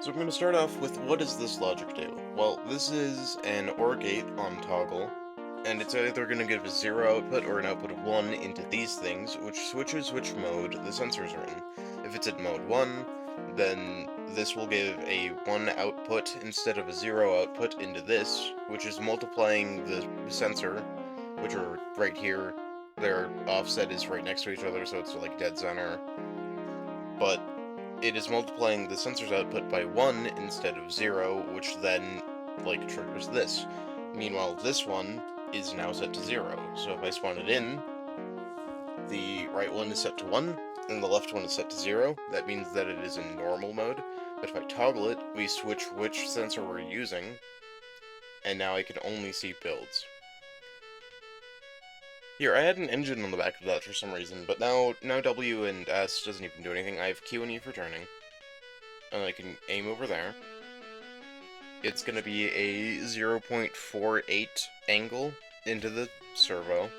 So I'm going to start off with what does this logic do? Well, this is an OR gate on toggle, and it's either going to give a 0 output or an output of 1 into these things, which switches which mode the sensors are in. If it's in mode 1, then this will give a 1 output instead of a 0 output into this, which is multiplying the sensor, which are right here. Their offset is right next to each other, so it's like dead center. But it is multiplying the sensor's output by 1 instead of 0, which then, like, triggers this. Meanwhile, this one is now set to 0, so if I spawn it in, the right one is set to 1, and the left one is set to 0. That means that it is in normal mode, but if I toggle it, we switch which sensor we're using, and now I can only see builds. Here, I had an engine on the back of that for some reason, but now W and S doesn't even do anything. I have Q and E for turning. And I can aim over there. It's going to be a 0.48 angle into the servo.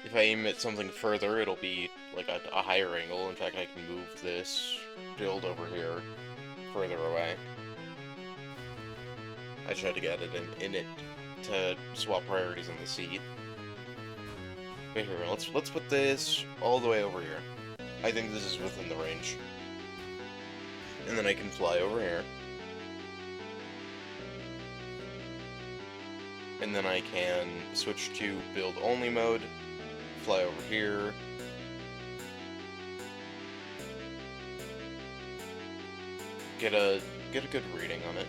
If I aim at something further, it'll be like a higher angle. In fact, I can move this build over here further away. I tried to get it in it to swap priorities on the seat. But here, let's put this all the way over here. I think this is within the range. And then I can fly over here. And then I can switch to build only mode, fly over here. Get a good reading on it.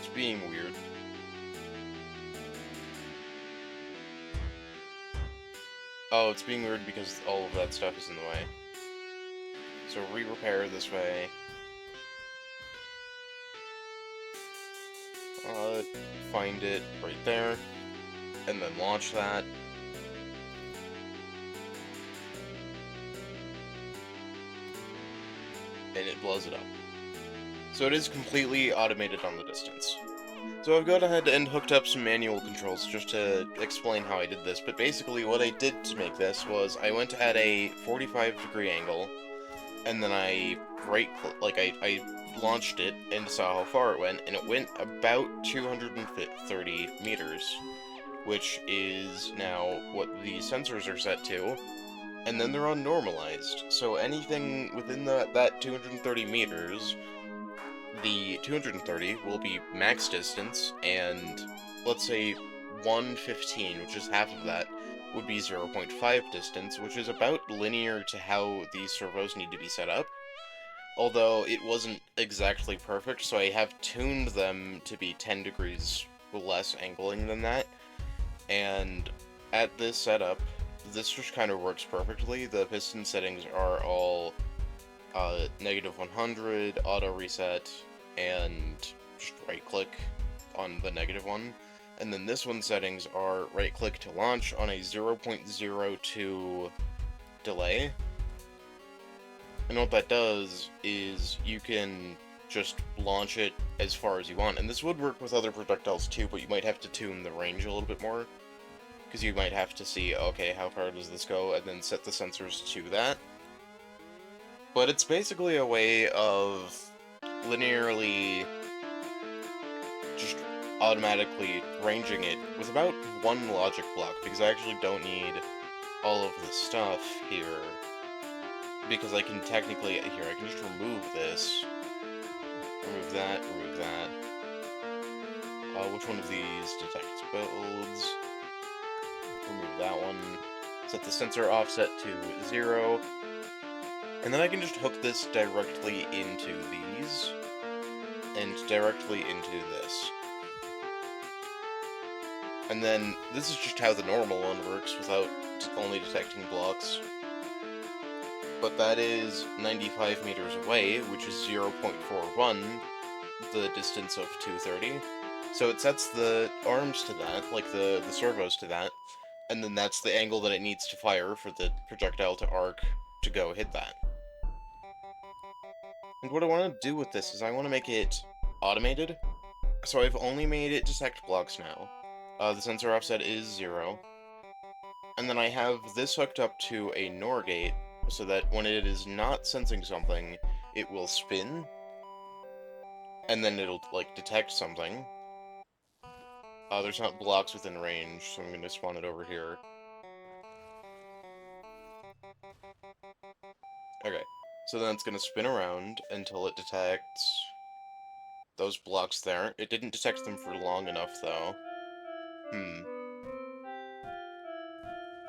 It's being weird. Oh, it's being weird because all of that stuff is in the way. So re-repair this way. Find it right there, and then launch that. And it blows it up. So it is completely automated on the distance. So I've gone ahead and hooked up some manual controls just to explain how I did this, but basically what I did to make this was I went at a 45-degree angle, and then I I launched it and saw how far it went, and it went about 230 meters, which is now what the sensors are set to, and then they're unnormalized. So anything within that 230 meters, the 230 will be max distance, and let's say 115, which is half of that, would be 0.5 distance, which is about linear to how these servos need to be set up. Although it wasn't exactly perfect, so I have tuned them to be 10 degrees less angling than that. And at this setup, this just kind of works perfectly. The piston settings are all negative 100, auto reset, and just right-click on the negative one. And then this one's settings are right-click to launch on a 0.02 delay. And what that does is you can just launch it as far as you want. And this would work with other projectiles too, but you might have to tune the range a little bit more. Because you might have to see, okay, how far does this go, and then set the sensors to that. But it's basically a way of linearly just automatically ranging it with about one logic block, because I actually don't need all of the stuff here. Because I can technically, here, I can just remove this. Remove that, remove that. Which one of these detects builds? Remove that one. Set the sensor offset to 0. And then I can just hook this directly into these. And directly into this. And then, this is just how the normal one works without only detecting blocks. But that is 95 meters away, which is 0.41, the distance of 230. So it sets the arms to that, like the servos to that, and then that's the angle that it needs to fire for the projectile to arc to go hit that. And what I want to do with this is I want to make it automated. So I've only made it detect blocks now. The sensor offset is 0. And then I have this hooked up to a NOR gate, so that when it is not sensing something, it will spin, and then it'll, like, detect something. There's not blocks within range, so I'm gonna spawn it over here. Okay, so then it's gonna spin around until it detects those blocks there. It didn't detect them for long enough, though.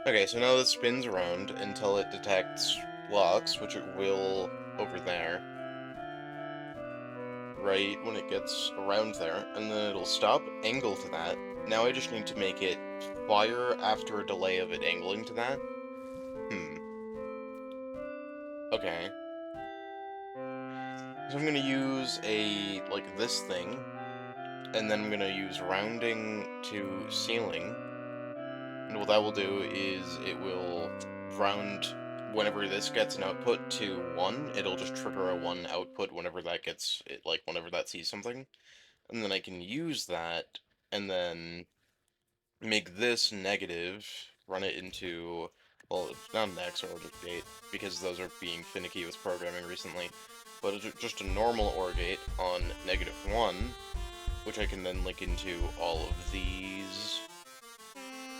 Okay, so now it spins around until it detects blocks, which it will over there. Right when it gets around there, and then it'll stop, angle to that. Now I just need to make it fire after a delay of it angling to that. Okay. So I'm gonna use like, this thing, and then I'm gonna use rounding to ceiling. And what that will do is it will round whenever this gets an output to 1, it'll just trigger a 1 output whenever that gets it, like, whenever that sees something. And then I can use that and then make this negative, run it into, well, it's not an X or a gate, because those are being finicky with programming recently, but it's just a normal OR gate on -1, which I can then link into all of these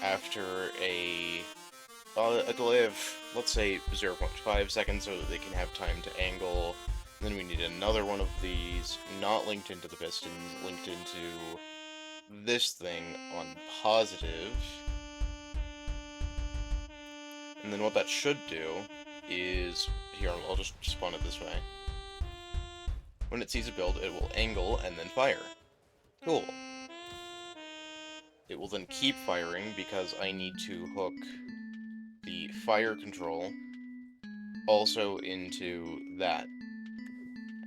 after a delay of, let's say, 0.5 seconds so that they can have time to angle. Then we need another one of these, not linked into the pistons, linked into this thing on positive. And then what that should do is, here, I'll just spawn it this way. When it sees a build, it will angle and then fire. Cool. It will then keep firing because I need to hook the fire control also into that.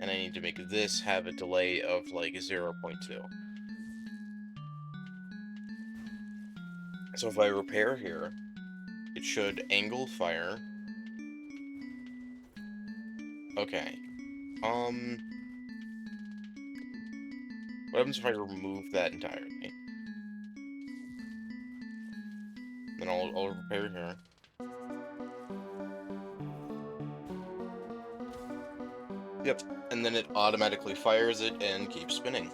And I need to make this have a delay of, like, 0.2. So if I repair here, it should angle fire. Okay. What happens if I remove that entirely? Then I'll repair here. Yep, and then it automatically fires it and keeps spinning.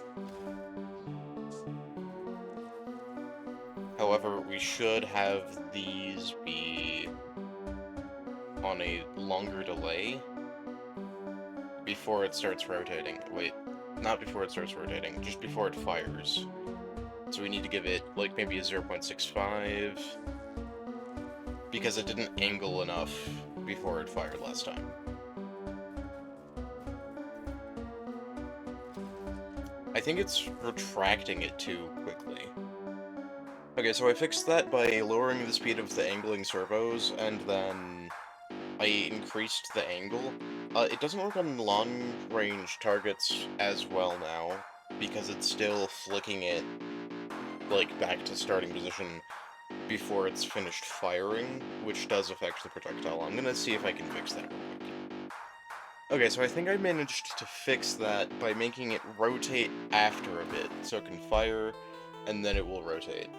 However, we should have these be on a longer delay before it starts rotating. Wait, not before it starts rotating, just before it fires. So we need to give it, like, maybe a 0.65, because it didn't angle enough before it fired last time. I think it's retracting it too quickly. Okay, so I fixed that by lowering the speed of the angling servos, and then I increased the angle. It doesn't work on long-range targets as well now, because it's still flicking it, like, back to starting position before it's finished firing, which does affect the projectile. I'm gonna see if I can fix that real quick. Okay, so I think I managed to fix that by making it rotate after a bit, so it can fire, and then it will rotate.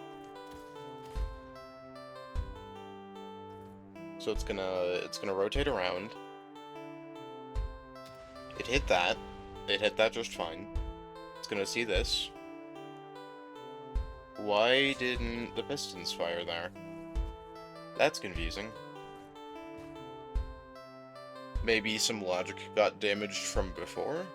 So it's gonna rotate around. It hit that. It hit that just fine. It's gonna see this. Why didn't the pistons fire there? That's confusing. Maybe some logic got damaged from before?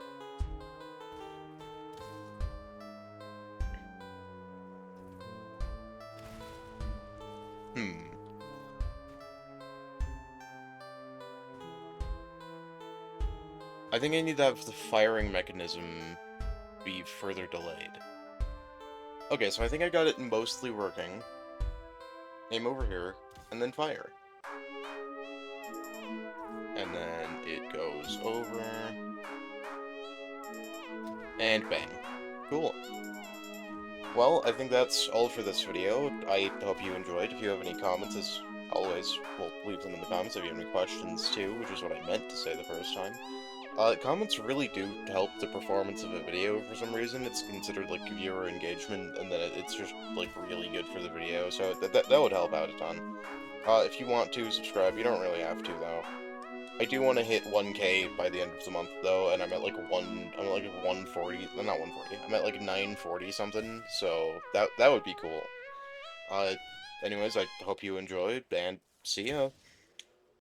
I think I need to have the firing mechanism be further delayed. Okay, so I think I got it mostly working. Aim over here, and then fire. And then it goes over. And bang. Cool. Well, I think that's all for this video. I hope you enjoyed. If you have any comments, as always, well, leave them in the comments. If you have any questions, too, which is what I meant to say the first time. Comments really do help the performance of a video for some reason. It's considered, like, viewer engagement, and then it's just, like, really good for the video, so that would help out a ton. If you want to subscribe, you don't really have to, though. I do want to hit 1K by the end of the month, though, and I'm at like I'm at like 140, not 140, I'm at like 940 something, so that would be cool. Uh, anyways, I hope you enjoyed, and see ya.